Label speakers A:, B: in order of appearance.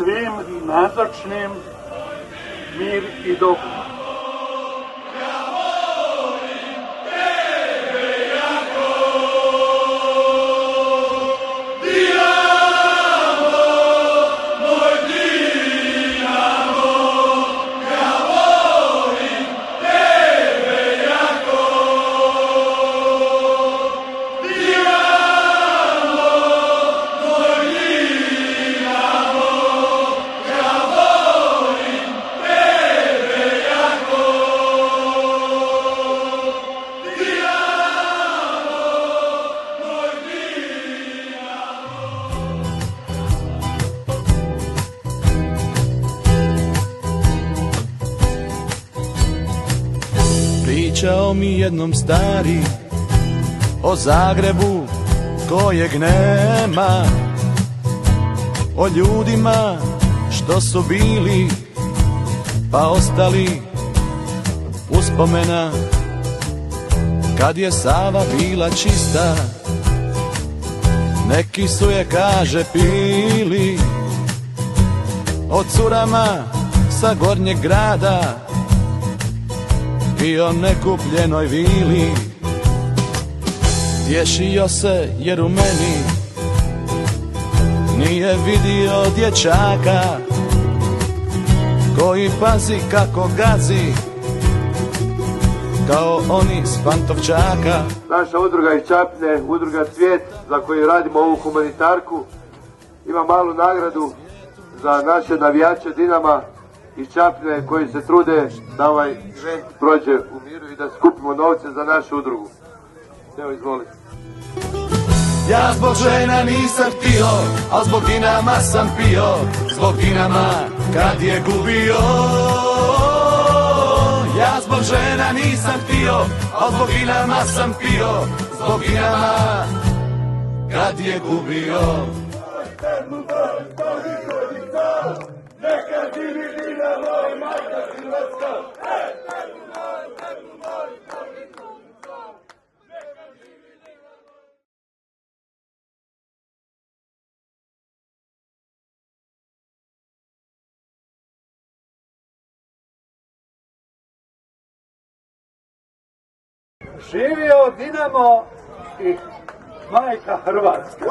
A: svim nazočnim mir i dobro.
B: Pričao mi jednom stari o Zagrebu kojeg nema, o ljudima što su bili pa ostali uspomena, kad je Sava bila čista, neki su je, kaže, pili, o curama sa Gornjeg grada i o nekupljenoj vili. Tješio se jer u meni nije vidio dječaka koji pazi kako gazi kao oni s Pantovčaka.
C: Naša udruga iz Čapljine, udruga Cvijet, za koju radimo ovu humanitarku, ima malu nagradu za naše navijače Dinama iz Čapljine koji se trude da ovaj event prođe u miru i da skupimo novce za našu udrugu. Evo, izvolite.
B: Ja zbog žena nisam htio, al zbog Dinama sam pio, zbog Dinama kad je gubio. Ja zbog žena nisam htio, al zbog Dinama sam pio, zbog Dinama kad je gubio. Neka živi Dinamo i majka Hrvatska!
A: Živio Dinamo i majka Hrvatska!